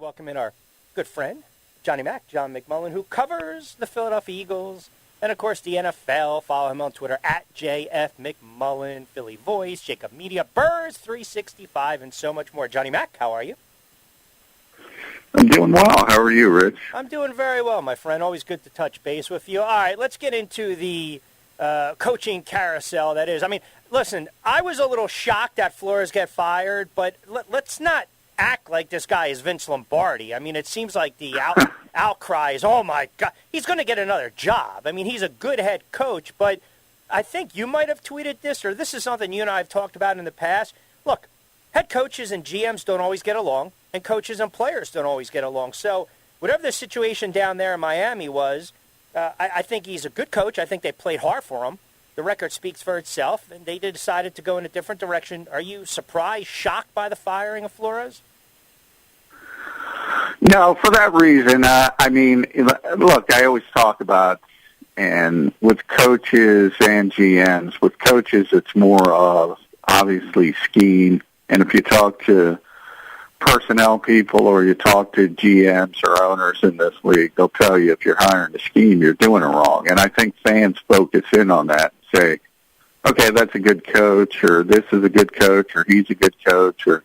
welcome in our good friend, John McMullen, who covers the Philadelphia Eagles and, of course, the NFL. Follow him on Twitter at JFMcMullen, Philly Voice, Jacob Media, Burrs 365, and so much more. Johnny Mac, how are you? I'm doing well. How are you, Rich? I'm doing very well, my friend. Always good to touch base with you. All right, let's get into the coaching carousel that is. I mean, listen, I was a little shocked that Flores got fired, but let's not act like this guy is Vince Lombardi. I mean, it seems like the outcry is, oh, my God, he's going to get another job. I mean, he's a good head coach, but I think you might have tweeted this, or this is something you and I have talked about in the past. Look, head coaches and GMs don't always get along, and coaches and players don't always get along. So whatever the situation down there in Miami was, I think he's a good coach. I think they played hard for him. The record speaks for itself, and they decided to go in a different direction. Are you surprised, shocked by the firing of Flores? No, for that reason. I mean, look, I always talk about, and with coaches and GMs, with coaches it's more of obviously scheme, and if you talk to personnel people or you talk to GMs or owners in this league, they'll tell you if you're hiring a scheme, you're doing it wrong. And I think fans focus in on that and say, okay, that's a good coach, or this is a good coach, or he's a good coach, or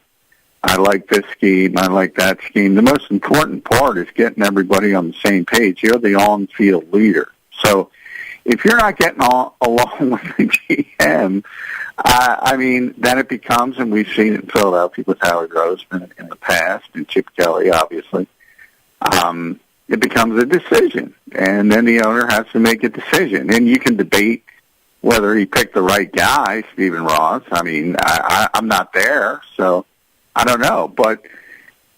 I like this scheme, I like that scheme. The most important part is getting everybody on the same page. You're the on-field leader. So if you're not getting along with the GM, I mean, then it becomes, and we've seen it in Philadelphia with Howard Roseman in the past, and Chip Kelly, obviously, it becomes a decision. And then the owner has to make a decision. And you can debate whether he picked the right guy, Stephen Ross. I mean, I'm not there, so I don't know. But,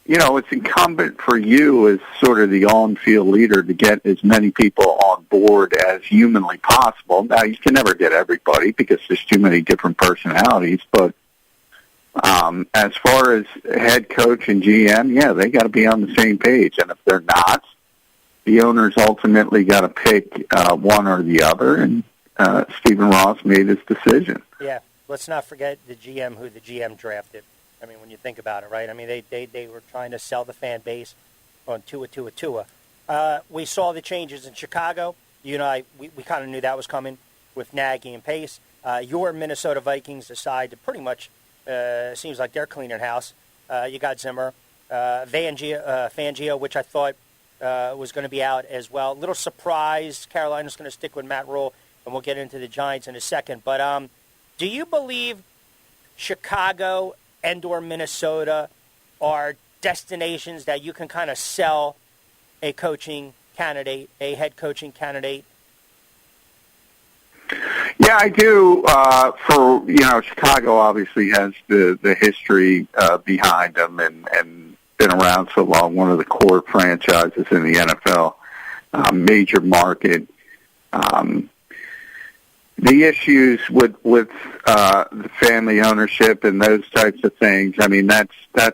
you know, it's incumbent for you as sort of the on-field leader to get as many people on board as humanly possible. Now, you can never get everybody because there's too many different personalities, but as far as head coach and GM, yeah, they got to be on the same page. And if they're not, the owners ultimately got to pick one or the other, and Stephen Ross made his decision. Yeah, let's not forget the GM who the GM drafted. I mean, when you think about it, right? I mean, they were trying to sell the fan base on Tua. We saw the changes in Chicago. You and I, we kind of knew that was coming with Nagy and Pace. Your Minnesota Vikings decide to pretty much, seems like they're cleaning house. You got Zimmer, Fangio, which I thought was going to be out as well. A little surprised Carolina's going to stick with Matt Rule, and we'll get into the Giants in a second. But do you believe Chicago and/or Minnesota are destinations that you can kind of sell a coaching candidate, a head coaching candidate? Yeah, I do. Chicago obviously has the history behind them and been around so long. One of the core franchises in the NFL, major market. The issues with the family ownership and those types of things, I mean, that's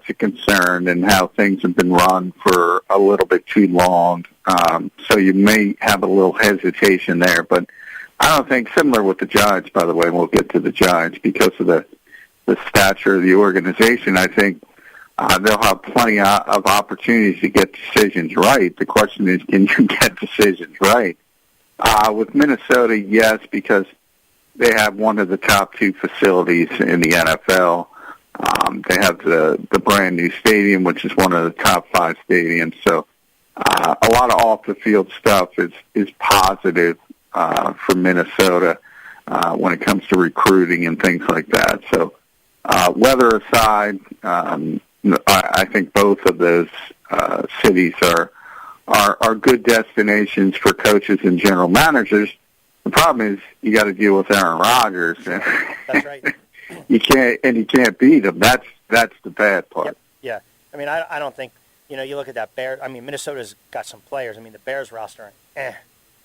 a concern, and how things have been run for a little bit too long. So you may have a little hesitation there, but I don't think, similar with the Giants, by the way, and we'll get to the Giants, because of the stature of the organization, I think they'll have plenty of opportunities to get decisions right. The question is, can you get decisions right? With Minnesota, yes, because they have one of the top two facilities in the NFL. They have the brand new stadium, which is one of the top 5 stadiums. So a lot of off-the-field stuff is positive for Minnesota when it comes to recruiting and things like that. So weather aside, I think both of those cities are good destinations for coaches and general managers. The problem is you got to deal with Aaron Rodgers. That's right. you can't beat him. That's the bad part. Yep. Yeah. I mean, I don't think, you look at that Bears. I mean, Minnesota's got some players. I mean, the Bears roster, I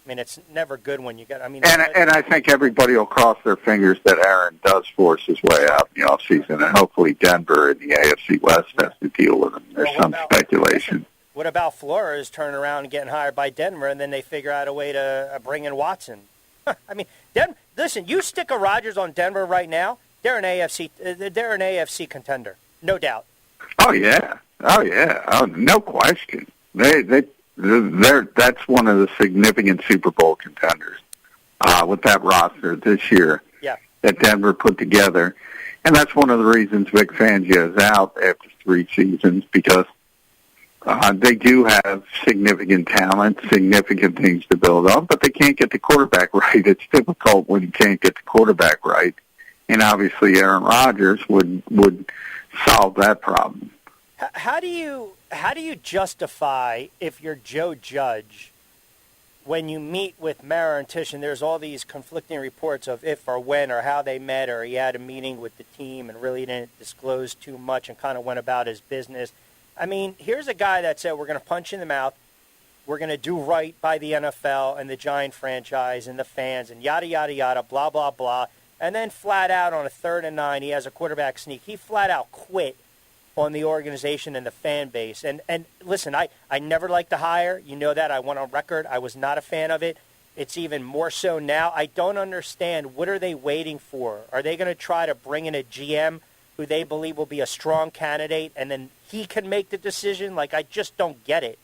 mean, it's never good when you get. I mean, and I think everybody will cross their fingers that Aaron does force his way out in the offseason, and hopefully Denver in the AFC West has to deal with him. There's some speculation. What about Flores turning around and getting hired by Denver, and then they figure out a way to bring in Watson? I mean, listen, you stick a Rodgers on Denver right now, they're an AFC contender, no doubt. Oh yeah, Oh yeah. Oh, no question. That's one of the significant Super Bowl contenders with that roster this year Yeah. that Denver put together, and that's one of the reasons Vic Fangio is out after 3 seasons, because they do have significant talent, significant things to build on, but they can't get the quarterback right. It's difficult when you can't get the quarterback right, and obviously Aaron Rodgers would solve that problem. How do you justify, if you're Joe Judge, when you meet with Mara and Tish, and there's all these conflicting reports of if or when or how they met, or he had a meeting with the team and really didn't disclose too much and kind of went about his business. I mean, here's a guy that said, we're going to punch in the mouth, we're going to do right by the NFL and the Giant franchise and the fans and yada, yada, yada, blah, blah, blah. And then flat out on a 3rd and 9, he has a quarterback sneak. He flat out quit on the organization and the fan base. And listen, I never liked the hire. You know that. I went on record. I was not a fan of it. It's even more so now. I don't understand. What are they waiting for? Are they going to try to bring in a GM who they believe will be a strong candidate, and then he can make the decision? Like, I just don't get it.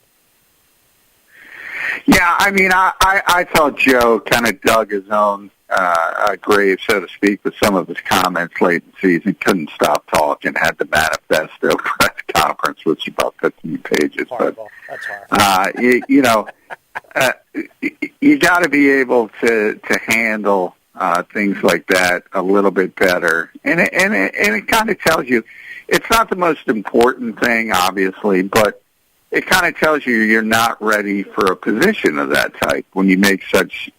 Yeah, I mean, I thought Joe kind of dug his own grave, so to speak, with some of his comments late in the season. Couldn't stop talking, had the manifesto press conference, which is about 15 pages. Horrible. That's horrible. You got to be able to handle things like that a little bit better. And it kind of tells you, it's not the most important thing, obviously, but it kind of tells you you're not ready for a position of that type when you make such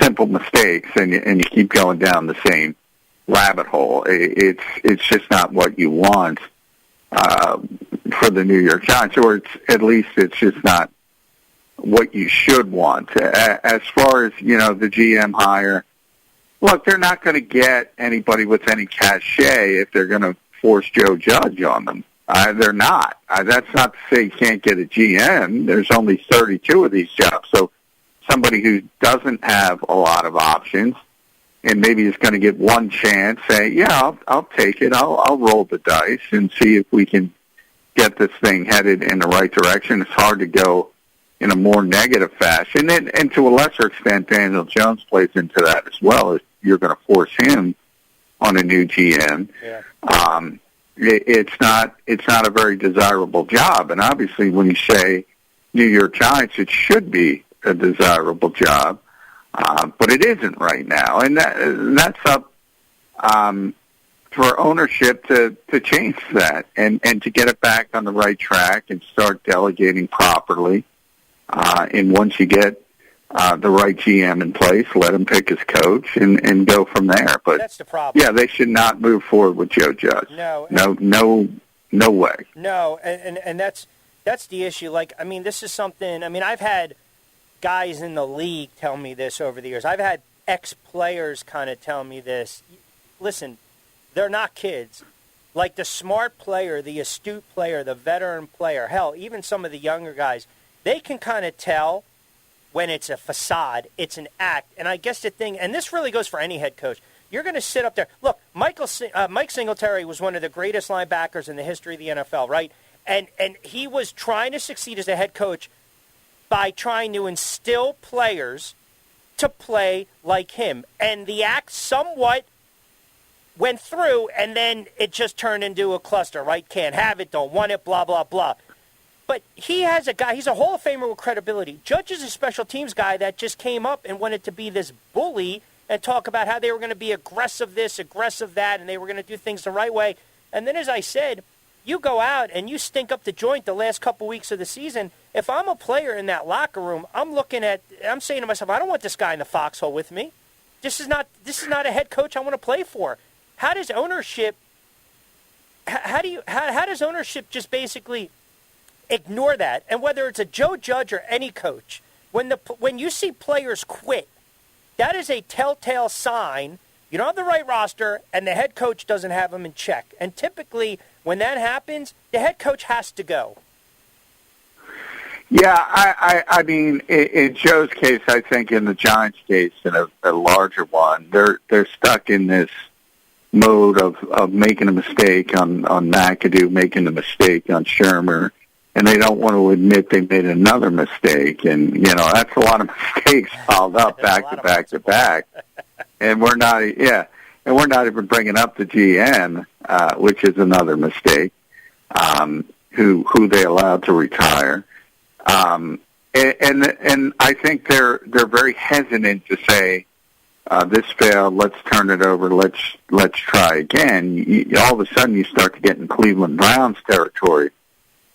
simple mistakes and you keep going down the same rabbit hole. It's just not what you want for the New York Giants, or at least it's just not what you should want. As far as, the GM hire, look, they're not going to get anybody with any cachet if they're going to force Joe Judge on them. They're not. That's not to say you can't get a GM. There's only 32 of these jobs. So somebody who doesn't have a lot of options and maybe is going to get one chance, say, yeah, I'll take it. I'll roll the dice and see if we can get this thing headed in the right direction. It's hard to go in a more negative fashion. And to a lesser extent, Daniel Jones plays into that as well. If you're going to force him on a new GM, it's not a very desirable job. And obviously when you say New York Giants, it should be a desirable job, but it isn't right now. And that's up for ownership to change that and to get it back on the right track and start delegating properly. And once you get the right GM in place, let him pick his coach and go from there. But that's the problem. Yeah, they should not move forward with Joe Judge. No way. No, and that's the issue. Like, I mean, this is something. I mean, I've had guys in the league tell me this over the years. I've had ex-players kind of tell me this. Listen, they're not kids. Like the smart player, the astute player, the veteran player, hell, even some of the younger guys, they can kind of tell when it's a facade, it's an act. And I guess the thing, and this really goes for any head coach, you're going to sit up there. Look, Mike Singletary was one of the greatest linebackers in the history of the NFL, right? And he was trying to succeed as a head coach by trying to instill players to play like him. And the act somewhat went through, and then it just turned into a cluster, right? Can't have it, don't want it, blah, blah, blah. But he has a guy, he's a Hall of Famer with credibility. Judge is a special teams guy that just came up and wanted to be this bully and talk about how they were going to be aggressive this, aggressive that, and they were going to do things the right way. And then, as I said, you go out and you stink up the joint the last couple weeks of the season. If I'm a player in that locker room, I'm saying to myself, I don't want this guy in the foxhole with me. This is not a head coach I want to play for. How does ownership just basically ignore that? And whether it's a Joe Judge or any coach, when you see players quit, that is a telltale sign you don't have the right roster and the head coach doesn't have them in check. And typically, when that happens, the head coach has to go. Yeah, I mean, in Joe's case, I think in the Giants' case, in a larger one, they're stuck in this mode of making a mistake on McAdoo, making a mistake on Shermer, and they don't want to admit they made another mistake. And, that's a lot of mistakes piled up back to back to back. And we're not even bringing up the GM, which is another mistake, who they allowed to retire. And I think they're very hesitant to say, this failed, let's turn it over, let's try again. All of a sudden you start to get in Cleveland Browns territory.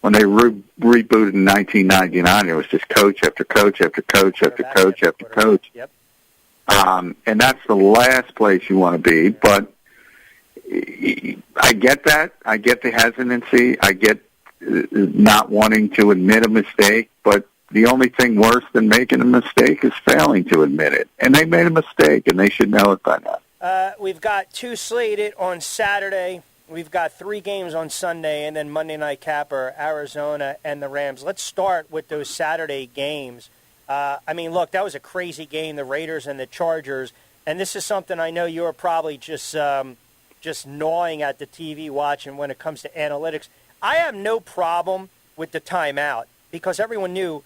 When they rebooted in 1999, it was just coach after coach after coach after coach after coach. Yep. And that's the last place you want to be. But I get that. I get the hesitancy. I get not wanting to admit a mistake. But the only thing worse than making a mistake is failing to admit it. And they made a mistake, and they should know it by now. We've got 2 slated on Saturday. We've got 3 games on Sunday, and then Monday night capper, Arizona and the Rams. Let's start with those Saturday games. Look, that was a crazy game, the Raiders and the Chargers, and this is something I know you were probably just gnawing at the TV watching when it comes to analytics. I have no problem with the timeout because everyone knew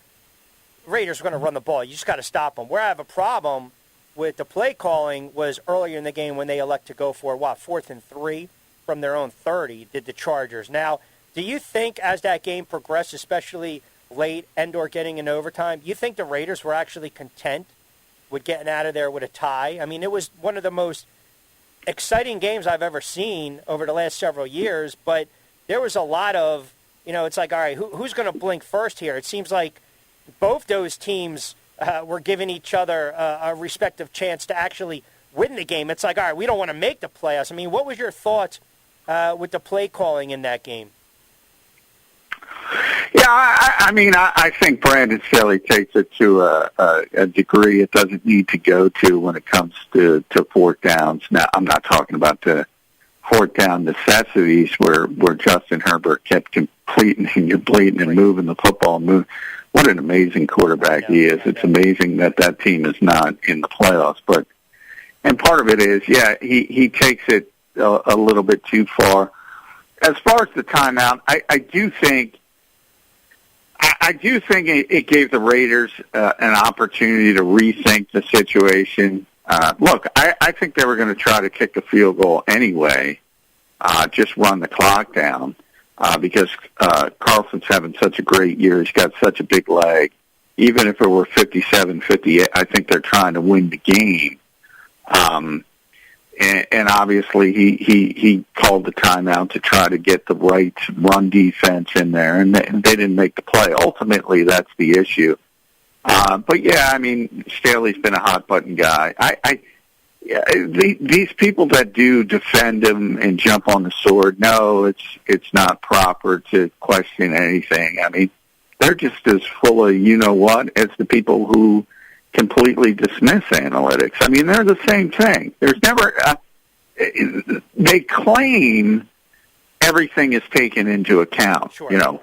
Raiders were going to run the ball. You just got to stop them. Where I have a problem with the play calling was earlier in the game when they elect to go for, 4th and 3 from their own 30, did the Chargers. Now, do you think as that game progressed, especially late and/or getting in overtime, you think the Raiders were actually content with getting out of there with a tie? I mean, it was one of the most exciting games I've ever seen over the last several years, but there was a lot of, it's like, all right, who's going to blink first here? It seems like both those teams were giving each other a respective chance to actually win the game. It's like, all right, we don't want to make the playoffs. I mean, what was your thoughts with the play calling in that game? Yeah, I think Brandon Staley takes it to a degree it doesn't need to go to when it comes to 4th downs. Now, I'm not talking about the 4th down necessities where Justin Herbert kept completing and bleeding and moving the football. What an amazing quarterback he is. It's amazing that team is not in the playoffs. And part of it is, he takes it a little bit too far. As far as the timeout, I do think it gave the Raiders an opportunity to rethink the situation. Look, I think they were going to try to kick a field goal anyway, just run the clock down, because Carlson's having such a great year. He's got such a big leg. Even if it were 57-58, I think they're trying to win the game. And obviously he called the timeout to try to get the right run defense in there, and they didn't make the play. Ultimately, that's the issue. But Staley's been a hot button guy. These people that do defend him and jump on the sword, no, it's not proper to question anything. I mean, they're just as full of you-know-what as the people who completely dismiss analytics. I mean, they're the same thing. There's never they claim everything is taken into account. Sure.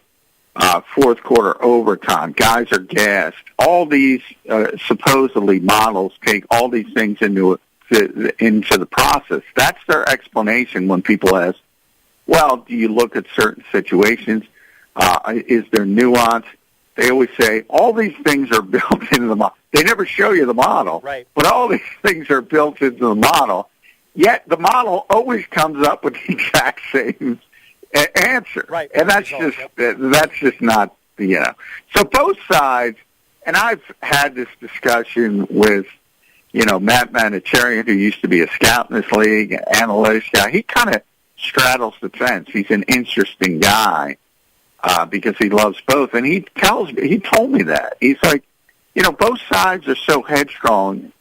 4th quarter overtime, guys are gassed. All these supposedly models take all these things into the process. That's their explanation when people ask, well, do you look at certain situations? Is there nuance? They always say, all these things are built into the model. They never show you the model, right, but all these things are built into the model. Yet the model always comes up with the exact same answer. Right. And that's just not, So both sides, and I've had this discussion with, Matt Manicherian, who used to be a scout in this league, an analytics guy. He kind of straddles the fence. He's an interesting guy. Because he loves both, and he told me that. He's like, both sides are so headstrong,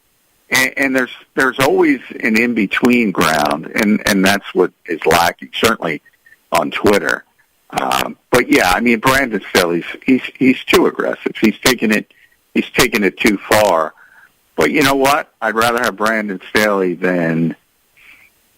and there's always an in-between ground, and that's what is lacking, certainly on Twitter. But Brandon Staley, he's too aggressive. He's taking it too far. But you know what? I'd rather have Brandon Staley than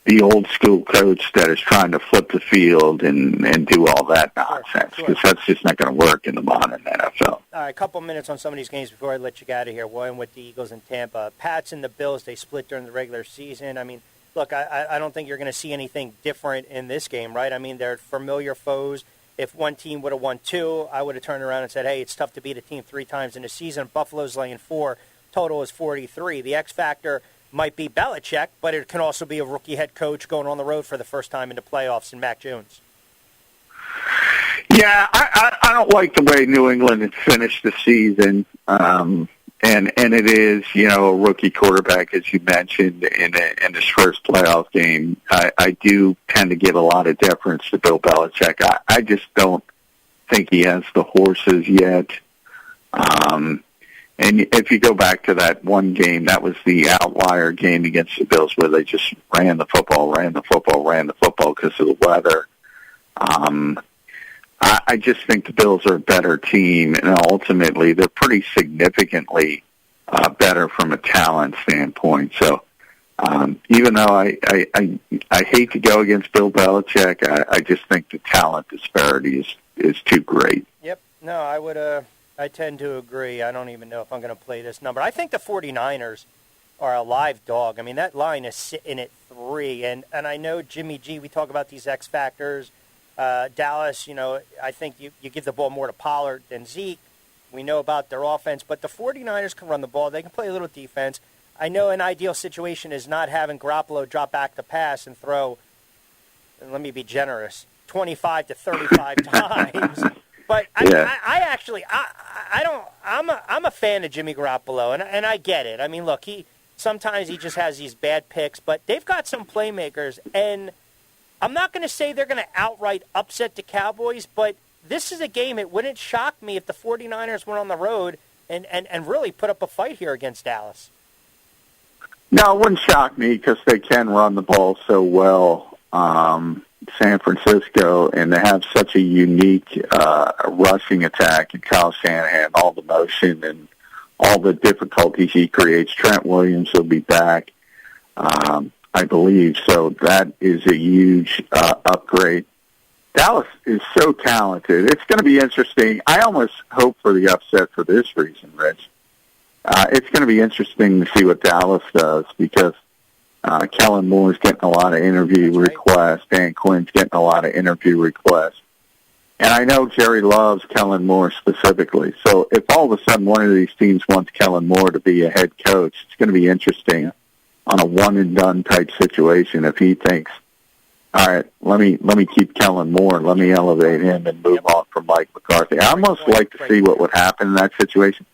the old school coach that is trying to flip the field and do all that nonsense, because that's just not going to work in the modern NFL. All right, a couple minutes on some of these games before I let you get out of here. One with the Eagles and Tampa. Pats and the Bills, they split during the regular season. I mean, look, I don't think you're going to see anything different in this game, right? I mean, they're familiar foes. If one team would have won 2, I would have turned around and said, hey, it's tough to beat a team 3 times in a season. Buffalo's laying 4. Total is 43. The X factor might be Belichick, but it can also be a rookie head coach going on the road for the first time in the playoffs in Mac Jones. Yeah, I don't like the way New England has finished the season. And it is, a rookie quarterback, as you mentioned, in his first playoff game. I do tend to give a lot of deference to Bill Belichick. I just don't think he has the horses yet. And if you go back to that one game, that was the outlier game against the Bills where they just ran the football because of the weather. I just think the Bills are a better team, and ultimately they're pretty significantly better from a talent standpoint. So even though I hate to go against Bill Belichick, I just think the talent disparity is too great. Yep. No, I tend to agree. I don't even know if I'm going to play this number. I think the 49ers are a live dog. I mean, that line is sitting at 3, and I know Jimmy G, we talk about these X factors. Dallas, I think you give the ball more to Pollard than Zeke. We know about their offense, but the 49ers can run the ball. They can play a little defense. I know an ideal situation is not having Garoppolo drop back to pass and throw, and let me be generous, 25 to 35 times. But I'm a fan of Jimmy Garoppolo, and I get it. I mean, look, sometimes he just has these bad picks, but they've got some playmakers, and I'm not going to say they're going to outright upset the Cowboys, but this is a game. It wouldn't shock me if the 49ers went on the road and really put up a fight here against Dallas. No, it wouldn't shock me because they can run the ball so well, San Francisco, and they have such a unique rushing attack, and Kyle Shanahan, all the motion and all the difficulties he creates. Trent Williams will be back. I believe. So that is a huge upgrade. Dallas is so talented. It's going to be interesting. I almost hope for the upset for this reason, Rich. It's going to be interesting to see what Dallas does because Kellen Moore's getting a lot of interview requests. Dan Quinn's getting a lot of interview requests. And I know Jerry loves Kellen Moore specifically. So if all of a sudden one of these teams wants Kellen Moore to be a head coach, it's going to be interesting on a one-and-done type situation if he thinks, all right, let me keep Kellen Moore, let me elevate him and move on from Mike McCarthy. I almost like to see what would happen in that situation.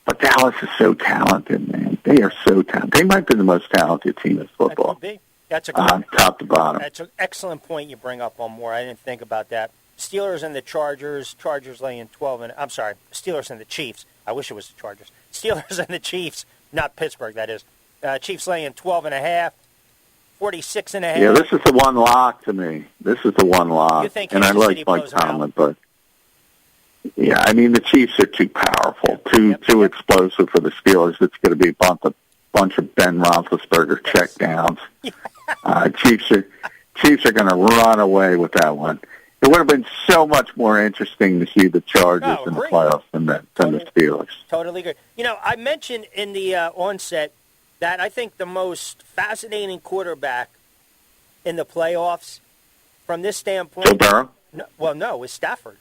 But Dallas is so talented, man. They are so talented. They might be the most talented team in football. That could be. That's a good top to bottom. That's an excellent point you bring up on Moore. I didn't think about that. Steelers and the Chargers. Chargers laying 12 and I'm sorry, Steelers and the Chiefs. I wish it was the Chargers. Steelers and the Chiefs, not Pittsburgh, that is. Chiefs laying 12.5, 46.5. Yeah, this is the one lock to me. This is the one lock. You think and I like Mike Tomlin, but yeah, I mean the Chiefs are too powerful, too explosive for the Steelers. It's going to be a bunch of Ben Roethlisberger checkdowns. Chiefs are going to run away with that one. It would have been so much more interesting to see the Chargers in the playoffs than the Steelers. Totally agree. I mentioned in the onset that I think the most fascinating quarterback in the playoffs from this standpoint. Joe Burrow? No, is Stafford.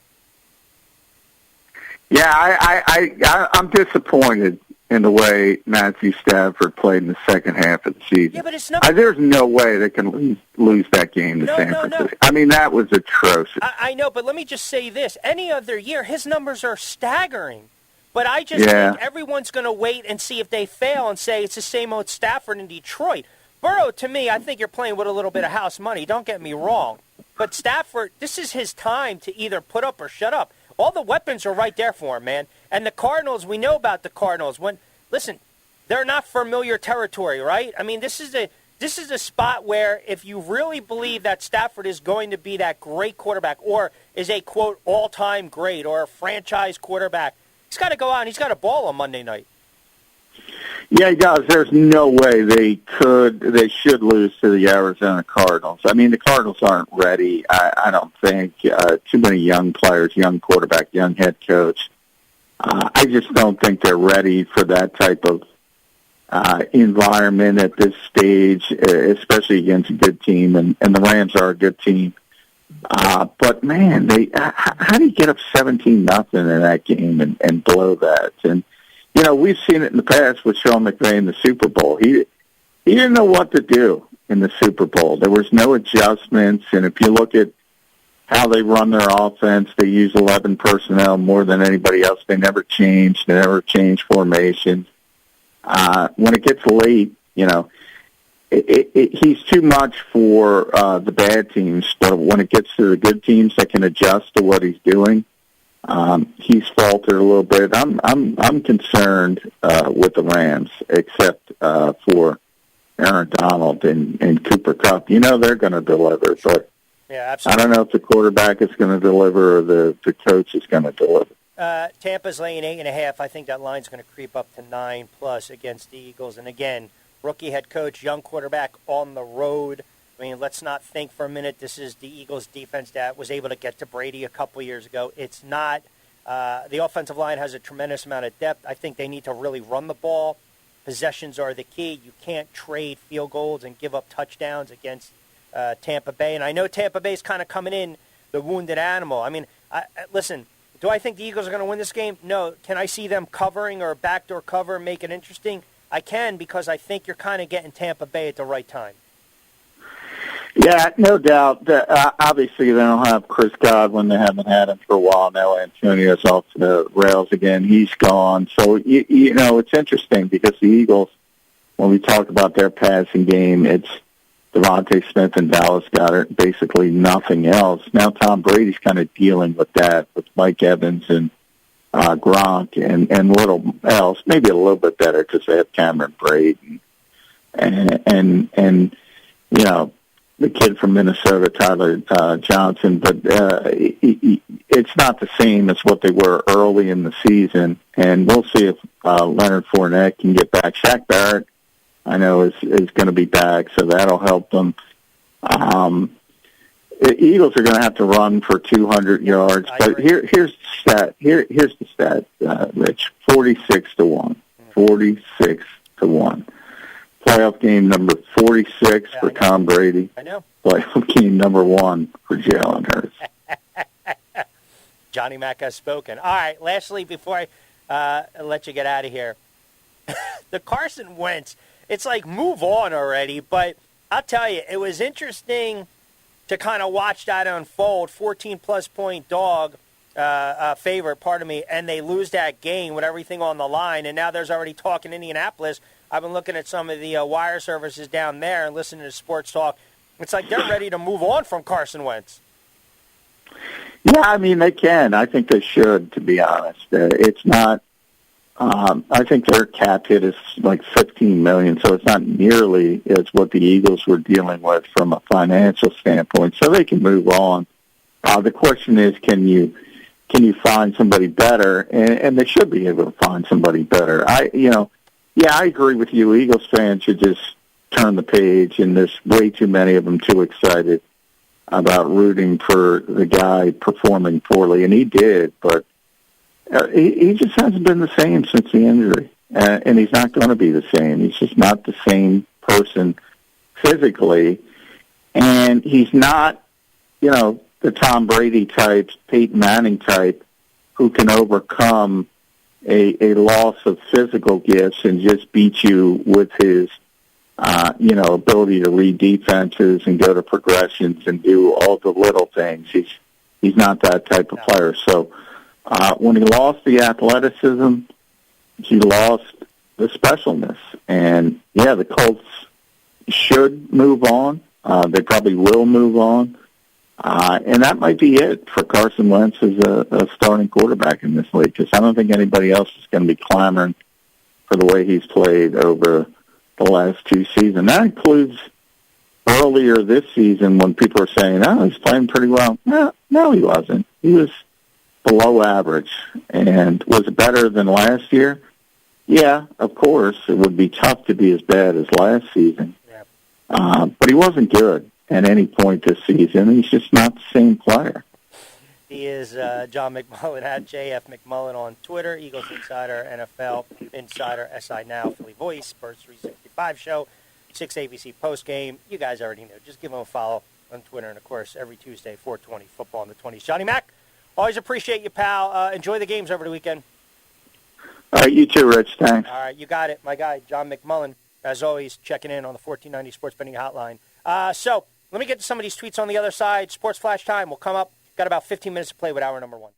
Yeah, I'm disappointed in the way Matthew Stafford played in the second half of the season. Yeah, but it's not. There's no way they can lose that game to San Francisco. No. I mean, that was atrocious. I know, but let me just say this. Any other year, his numbers are staggering. But I just think everyone's going to wait and see if they fail and say it's the same old Stafford in Detroit. Burrow, to me, I think you're playing with a little bit of house money. Don't get me wrong. But Stafford, this is his time to either put up or shut up. All the weapons are right there for him, man. And the Cardinals, we know about the Cardinals. Listen, they're not familiar territory, right? I mean, this is a spot where if you really believe that Stafford is going to be that great quarterback or is a, quote, all-time great or a franchise quarterback, he's got to go out and he's got to ball on Monday night. Yeah, he does. There's no way they should lose to the Arizona Cardinals. I mean, the Cardinals aren't ready. I don't think. Too many young players, young quarterback, young head coach. I just don't think they're ready for that type of environment at this stage, especially against a good team, and the Rams are a good team. But man, how do you get up 17-0 in that game and blow that? And we've seen it in the past with Sean McVay in the Super Bowl. He didn't know what to do in the Super Bowl. There was no adjustments, and if you look at how they run their offense, they use 11 personnel more than anybody else. They never change. They never change formations. When it gets late, he's too much for the bad teams. But when it gets to the good teams that can adjust to what he's doing, he's faltered a little bit. I'm concerned with the Rams, except for Aaron Donald and Cooper Kupp. They're going to deliver, but yeah, absolutely. I don't know if the quarterback is going to deliver or the coach is going to deliver. Tampa's laying 8.5. I think that line's going to creep up to 9+ against the Eagles. And again, rookie head coach, young quarterback on the road. I mean, let's not think for a minute this is the Eagles' defense that was able to get to Brady a couple years ago. It's not. The offensive line has a tremendous amount of depth. I think they need to really run the ball. Possessions are the key. You can't trade field goals and give up touchdowns against Tampa Bay. And I know Tampa Bay's kind of coming in the wounded animal. I mean, listen, do I think the Eagles are going to win this game? No. Can I see them covering or backdoor cover and make it interesting? I can, because I think you're kind of getting Tampa Bay at the right time. Yeah, no doubt. Obviously, they don't have Chris Godwin. They haven't had him for a while now. Antonio's off the rails again. He's gone. So, it's interesting because the Eagles, when we talk about their passing game, it's Devontae Smith and Dallas Goedert, basically nothing else. Now Tom Brady's kind of dealing with that, with Mike Evans and Gronk and little else, maybe a little bit better because they have Cameron Brate and the kid from Minnesota, Tyler Johnson, but it's not the same as what they were early in the season, and we'll see if Leonard Fournette can get back. Shaq Barrett, I know, is going to be back, so that'll help them. The Eagles are going to have to run for 200 yards, but here's the stat. Here's the stat, Rich: 46-1, 46-1. Playoff game number 46 for Tom Brady. I know. Playoff game number 1 for Jalen Hurts. Johnny Mac has spoken. All right, lastly, before I let you get out of here, the Carson Wentz, it's like move on already, but I'll tell you, it was interesting to kind of watch that unfold. 14-plus point dog favorite, and they lose that game with everything on the line, and now there's already talk in Indianapolis. I've been looking at some of the wire services down there and listening to sports talk. It's like they're ready to move on from Carson Wentz. Yeah, I mean, they can. I think they should, to be honest. It's not I think their cap hit is like $15 million, so it's not nearly as what the Eagles were dealing with from a financial standpoint, so they can move on. The question is, can you find somebody better? And they should be able to find somebody better. I agree with you. Eagles fans should just turn the page, and there's way too many of them too excited about rooting for the guy performing poorly, and he did, but he just hasn't been the same since the injury, and he's not going to be the same. He's just not the same person physically, and he's not, the Tom Brady type, Peyton Manning type, who can overcome a loss of physical gifts and just beat you with his, ability to read defenses and go to progressions and do all the little things. He's not that type of player. So when he lost the athleticism, he lost the specialness. And, the Colts should move on. They probably will move on. And that might be it for Carson Wentz as a starting quarterback in this league, because I don't think anybody else is going to be clamoring for the way he's played over the last two seasons. That includes earlier this season when people were saying, he's playing pretty well. No, he wasn't. He was below average. And was it better than last year? Yeah, of course. It would be tough to be as bad as last season. Yeah. But he wasn't good at any point this season. He's just not the same player. He is John McMullen at JF McMullen on Twitter, Eagles Insider, NFL Insider, SI Now, Philly voice, Spurs 365 show, 6 ABC postgame. You guys already know. Just give him a follow on Twitter. And, of course, every Tuesday, 420 football in the 20s. Johnny Mac, always appreciate you, pal. Enjoy the games over the weekend. All right, you too, Rich. Thanks. All right, you got it. My guy, John McMullen, as always, checking in on the 1490 Sports Betting Hotline. So let me get to some of these tweets on the other side. Sports Flash time will come up. Got about 15 minutes to play with hour number 1.